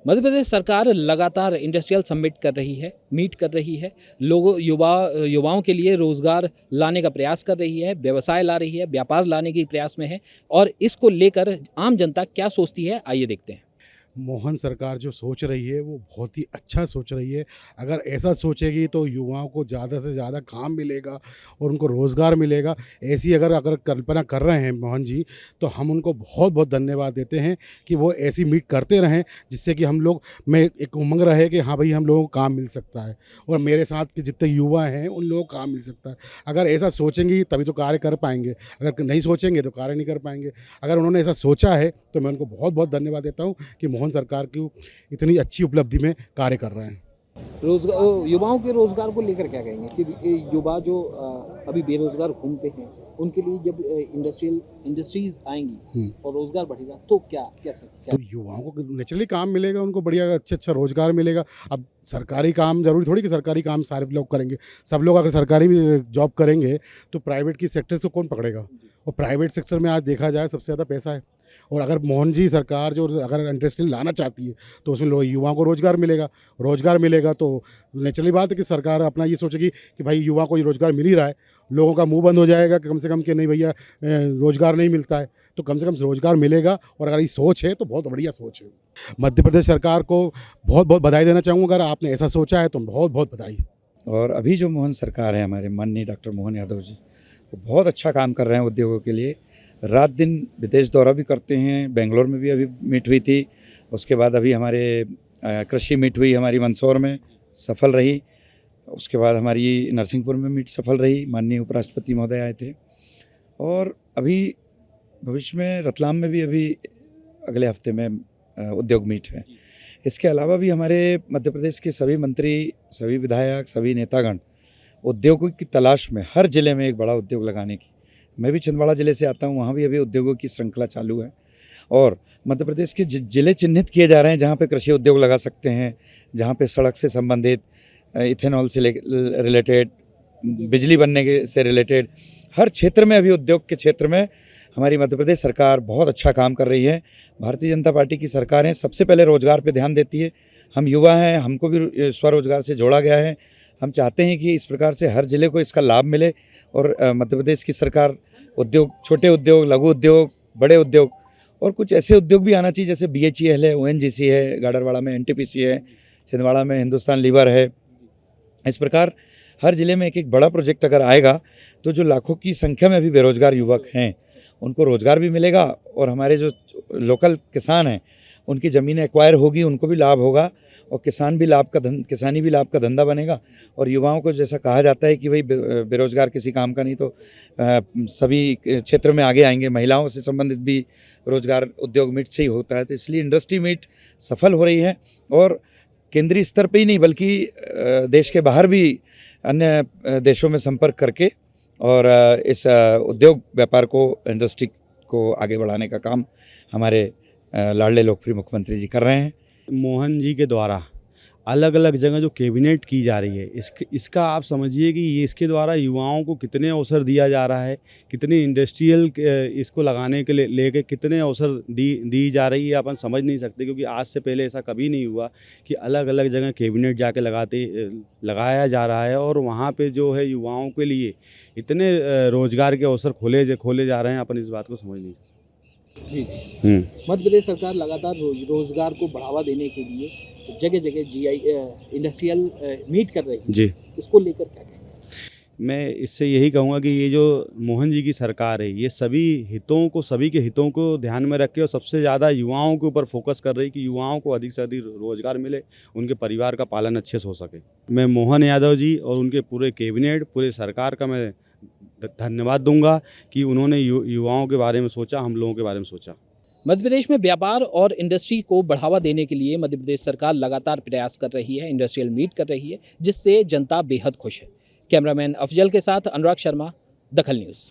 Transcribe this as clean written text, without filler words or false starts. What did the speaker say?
मध्य प्रदेश सरकार लगातार industrial summit कर रही है, मीट कर रही है, लोगों युवाओं के लिए रोजगार लाने का प्रयास कर रही है, व्यवसाय ला रही है, व्यापार लाने के प्रयास में है। और इसको लेकर आम जनता क्या सोचती है, आइए देखते हैं। मोहन सरकार जो सोच रही है वो बहुत ही अच्छा सोच रही है। अगर ऐसा सोचेगी तो युवाओं को ज़्यादा से ज़्यादा काम मिलेगा और उनको रोज़गार मिलेगा। ऐसी अगर अगर कल्पना कर रहे हैं मोहन जी, तो हम उनको बहुत बहुत धन्यवाद देते हैं कि वो ऐसी मीट करते रहें, जिससे कि हम लोग में एक उमंग रहे कि हाँ भाई, हम लोगों को काम मिल सकता है और मेरे साथ के जितने युवा हैं उन लोगों को काम मिल सकता है। अगर ऐसा सोचेंगी तभी तो कार्य कर पाएंगे, अगर नहीं सोचेंगे तो कार्य नहीं कर पाएंगे। अगर उन्होंने ऐसा सोचा है तो मैं उनको बहुत बहुत धन्यवाद देता हूँ कि मोहन सरकार की इतनी अच्छी उपलब्धि में कार्य कर रहे हैं। रोजगार, युवाओं के रोजगार को लेकर क्या कहेंगे कि युवा जो अभी बेरोजगार घूमते हैं, उनके लिए जब इंडस्ट्रीज आएंगी और रोजगार बढ़ेगा तो क्या कैसे क्या? तो युवाओं को नेचुरली काम मिलेगा, उनको बढ़िया अच्छा अच्छा रोजगार मिलेगा। अब सरकारी काम ज़रूरी थोड़ी कि सरकारी काम सारे लोग करेंगे। सब लोग अगर सरकारी जॉब करेंगे तो प्राइवेट की सेक्टर से कौन पकड़ेगा? और प्राइवेट सेक्टर में आज देखा जाए सबसे ज़्यादा पैसा है। और अगर मोहन जी सरकार जो अगर इंडस्ट्री लाना चाहती है तो उसमें युवाओं को रोजगार मिलेगा तो नेचुरली बात है कि सरकार अपना ये सोचेगी कि भाई युवा को ये रोजगार मिल ही रहा है। लोगों का मुंह बंद हो जाएगा कि कम से कम कि नहीं भैया, रोजगार नहीं मिलता है, तो कम से कम रोजगार मिलेगा। और अगर ये सोच है तो बहुत बढ़िया सोच है। मध्य प्रदेश सरकार को बहुत बहुत बधाई देना चाहूँगा। अगर आपने ऐसा सोचा है तो बहुत बहुत बधाई। और अभी जो मोहन सरकार है, हमारे माननीय डॉक्टर मोहन यादव जी, वो बहुत अच्छा काम कर रहे हैं उद्योगों के लिए। रात दिन विदेश दौरा भी करते हैं। बेंगलोर में भी अभी मीट हुई थी, उसके बाद अभी हमारे कृषि मीट हुई हमारी मंदसौर में, सफल रही। उसके बाद हमारी नरसिंहपुर में मीट सफल रही, माननीय उपराष्ट्रपति महोदय आए थे। और अभी भविष्य में रतलाम में भी अभी अगले हफ्ते में उद्योग मीट है। इसके अलावा भी हमारे मध्य प्रदेश के सभी मंत्री, सभी विधायक, सभी नेतागण उद्योगों की तलाश में, हर ज़िले में एक बड़ा उद्योग लगाने की। मैं भी छिंदवाड़ा ज़िले से आता हूँ, वहाँ भी अभी उद्योगों की श्रृंखला चालू है। और मध्य प्रदेश के ज़िले चिन्हित किए जा रहे हैं जहाँ पे कृषि उद्योग लगा सकते हैं, जहाँ पे सड़क से संबंधित, इथेनॉल से रिलेटेड, बिजली बनने के से रिलेटेड, हर क्षेत्र में अभी उद्योग के क्षेत्र में हमारी मध्य प्रदेश सरकार बहुत अच्छा काम कर रही है। भारतीय जनता पार्टी की सरकारें सबसे पहले रोजगार पे ध्यान देती है। हम युवा हैं, हमको भी स्वरोजगार से जोड़ा गया है। हम चाहते हैं कि इस प्रकार से हर ज़िले को इसका लाभ मिले। और मध्य प्रदेश की सरकार उद्योग, छोटे उद्योग, लघु उद्योग, बड़े उद्योग और कुछ ऐसे उद्योग भी आना चाहिए जैसे BHEL है, ONGC है, गाडरवाड़ा में NTPC है, छिंदवाड़ा में हिंदुस्तान लीवर है। इस प्रकार हर ज़िले में एक एक बड़ा प्रोजेक्ट अगर आएगा तो जो लाखों की संख्या में अभी बेरोजगार युवक हैं उनको रोज़गार भी मिलेगा और हमारे जो लोकल किसान हैं उनकी ज़मीनें एक्वायर होगी, उनको भी लाभ होगा और किसानी भी लाभ का धंधा बनेगा। और युवाओं को जैसा कहा जाता है कि भाई बेरोजगार किसी काम का नहीं, तो सभी क्षेत्र में आगे आएंगे। महिलाओं से संबंधित भी रोजगार उद्योग मीट से ही होता है। तो इसलिए इंडस्ट्री मीट सफल हो रही है और केंद्रीय स्तर पे ही नहीं बल्कि देश के बाहर भी अन्य देशों में संपर्क करके और इस उद्योग व्यापार को, इंडस्ट्री को आगे बढ़ाने का काम हमारे लाडले लोकप्रिय मुख्यमंत्री जी कर रहे हैं। मोहन जी के द्वारा अलग अलग जगह जो कैबिनेट की जा रही है, इसका आप समझिए कि ये इसके द्वारा युवाओं को कितने अवसर दिया जा रहा है, कितने इंडस्ट्रियल इसको लगाने के लिए लेके कितने अवसर दी जा रही है, अपन समझ नहीं सकते। क्योंकि आज से पहले ऐसा कभी नहीं हुआ कि अलग अलग जगह कैबिनेट जाके लगाया जा रहा है और वहाँ पे जो है युवाओं के लिए इतने रोजगार के अवसर खोले जा रहे हैं। अपन इस बात को समझ नहीं सकते। जी, मध्य प्रदेश सरकार लगातार रोजगार को बढ़ावा देने के लिए जगह जगह इंडस्ट्रियल मीट कर रही है। जी, इसको लेकर क्या कहेंगे? मैं इससे यही कहूँगा कि ये जो मोहन जी की सरकार है, ये सभी के हितों को ध्यान में रख के और सबसे ज़्यादा युवाओं के ऊपर फोकस कर रही है कि युवाओं को अधिक से अधिक रोजगार मिले, उनके परिवार का पालन अच्छे से हो सके। मैं मोहन यादव जी और उनके पूरे कैबिनेट, पूरे सरकार का मैं धन्यवाद दूंगा कि उन्होंने युवाओं के बारे में सोचा, हम लोगों के बारे में सोचा। मध्य प्रदेश में व्यापार और इंडस्ट्री को बढ़ावा देने के लिए मध्य प्रदेश सरकार लगातार प्रयास कर रही है, इंडस्ट्रियल मीट कर रही है, जिससे जनता बेहद खुश है। कैमरामैन अफजल के साथ अनुराग शर्मा, दखल न्यूज़।